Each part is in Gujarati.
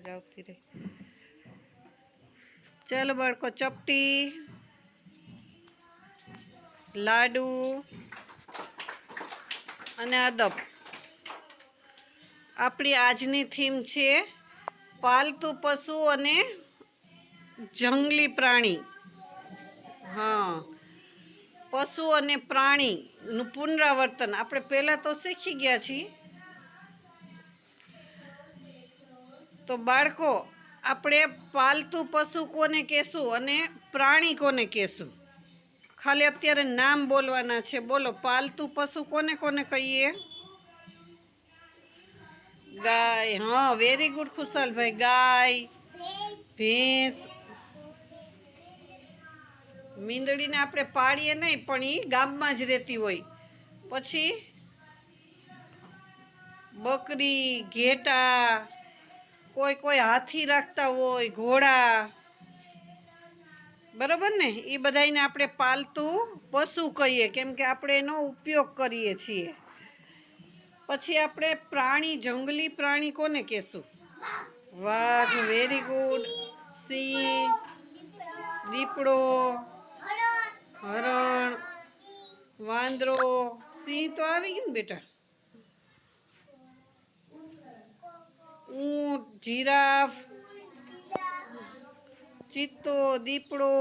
જ આવતી રહી. ચાલો બાળકો, ચપટી, લાડુ અને અદબ. આપણી આજની થીમ છે પાલતુ પશુ અને જંગલી પ્રાણી. હા, પશુ અને પ્રાણીનું પુનરાવર્તન આપણે પહેલાં તો શીખી ગયા છીએ. તો બાળકો, આપણે પાલતુ પશુ કોને કહેશું અને પ્રાણી કોને કહેશું? ખાલી અત્યારે નામ બોલવાના છે. બોલો, પાલતુ પશુ કોને કોને કહીએ? ગાય. હા, વેરી ગુડ ખુશાલભાઈ. ગાય, ભેંસ. મીંદડીને આપણે પાડીએ નહીં, પણ એ ગામમાં જ રહેતી હોય. પછી બકરી, ઘેટા, કોઈ હાથી રાખતા હોય, ઘોડા. બરોબર ને? એ બધાને આપણે પાલતુ પશુ કહીએ, કેમ કે આપણે એનો ઉપયોગ કરીએ છીએ. પછી આપણે પ્રાણી, જંગલી પ્રાણી કોને કહેશું? વાઘ, વેરી ગુડ. સિંહ, દીપડો, હરણ, વાંદરો. સિંહ તો આવી ગયું ને બેટા. ઊંટ, જીરાફ, ચિત્તો, દીપડો,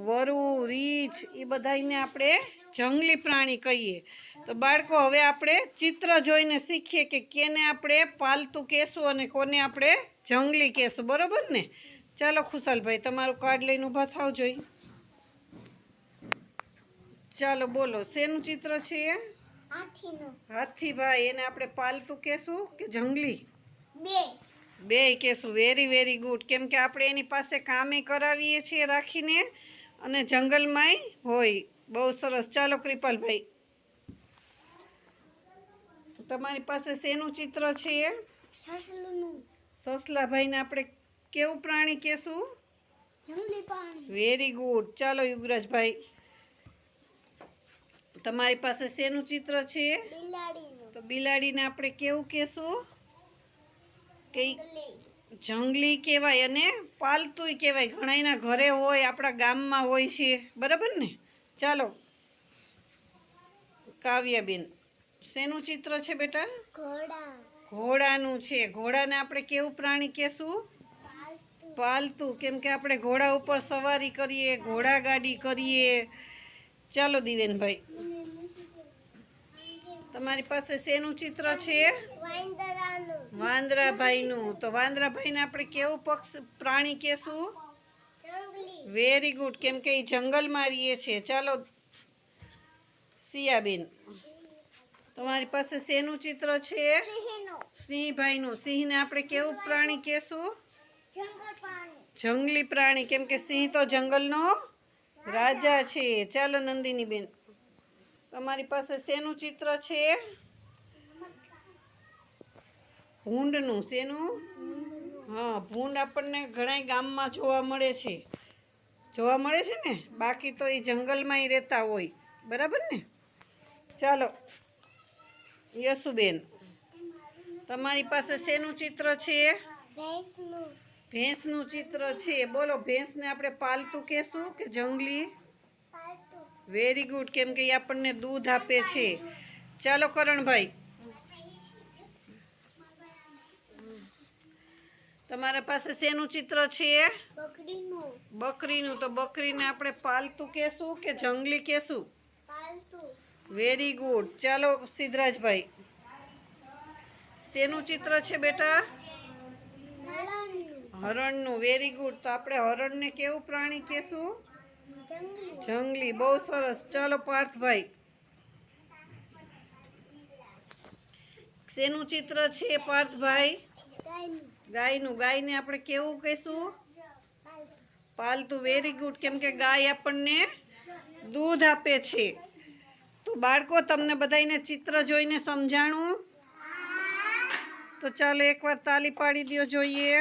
વરુ, રીંછ. એ બધાને આપણે જંગલી પ્રાણી કહીએ. તો બાળકો, હવે આપણે ચિત્ર જોઈને શીખીએ કે કેને આપણે પાલતુ કહેશું અને કોને આપણે જંગલી કહેશું. બરોબર ને? ચાલો ખુશાલભાઈ, તમારું કાર્ડ લઈને ઊભા થાવ જોઈએ. ચાલો બોલો, શેનું ચિત્ર છે? હાથી. ભાઈ, એને આપણે પાલતુ કહેશું કે જંગલી? બે કહેશું. Very good. કેમ કે આપણે એની પાસે કામે કરાવીએ છીએ રાખીને, અને જંગલમાંય હોય. બહુ સરસ. ચાલો કૃપાલભાઈ, તમારી પાસે શેનું ચિત્ર છે? સસલાભાઈને આપણે કેવું પ્રાણી કહેશું? જંગલી પ્રાણી. Very good. ચાલો યુવરાજભાઈ, તમારી પાસે શેનું ચિત્ર છે? તો બિલાડીને આપણે કેવું કહેશું? કે જંગલી કહેવાય અને પાલતુય કહેવાય. ઘણા એના ઘરે હોય, આપણા ગામમાં હોય છે. બરાબર ને? ચાલો કાવ્યાબેન, શેનું ચિત્ર છે બેટા? ઘોડાનું છે. ઘોડાને આપણે કેવું પ્રાણી કહેશું? પાલતુ. કેમ કે આપણે ઘોડા ઉપર સવારી કરીએ, ઘોડા ગાડી કરીએ. ચાલો દિવેનભાઈ, તમારી પાસે શેનું ચિત્ર છે? વાંદરાભાઈનું. તો વાંદરાભાઈને આપણે કેવું પ્રાણી કહેશું? Very good. કેમ કે એ જંગલમાં રહીએ છે. ચાલો સિયાબેન, તમારી પાસે શેનું ચિત્ર છે? સિંહભાઈનું. સિંહને આપણે કેવું પ્રાણી કહેશું? જંગલી પ્રાણી. કેમ કે સિંહ તો જંગલનો રાજા છે. ચાલો નંદિનીબેન, તમારી પાસે શેનું ચિત્ર છે? ભૂંડનું. શેનું? હા, ભૂંડ આપણને ઘણા ગામમાં જોવા મળે છે. ને? બાકી તો એ જંગલમાં રહેતા હોય. બરાબર ને? ચાલો યશુબેન, તમારી પાસે શેનું ચિત્ર છે? ભેંસનું ચિત્ર છે. બોલો, ભેંસને આપણે પાલતુ કહેશું કે જંગલી? Very good. કેમ કે એ આપણને દૂધ આપે છે. ચાલો કરણભાઈ, તમારા પાસે શેનું ચિત્ર છે? બકરીનું. તો બકરીને આપણે પાલતુ કહેશું કે જંગલી કહેશું? Very good. ચાલો સિદ્ધરાજભાઈ, શેનું ચિત્ર છે બેટા? હરણનું. Very good. તો આપણે હરણને કેવું પ્રાણી કહેશું? જંગલી. બહુ સરસ. ચાલો પાર્થભાઈ, શેનું ચિત્ર છે પાર્થભાઈ? ગાયનું. ગાયને આપણે કેવું કહેશું? પાલતુ. Very good. કેમ કે ગાય આપણને દૂધ આપે છે. તો બાળકો, તમને બધાને ચિત્ર જોઈને સમજાણું? તો ચાલો એકવાર તાલી પાડી દો જોઈએ.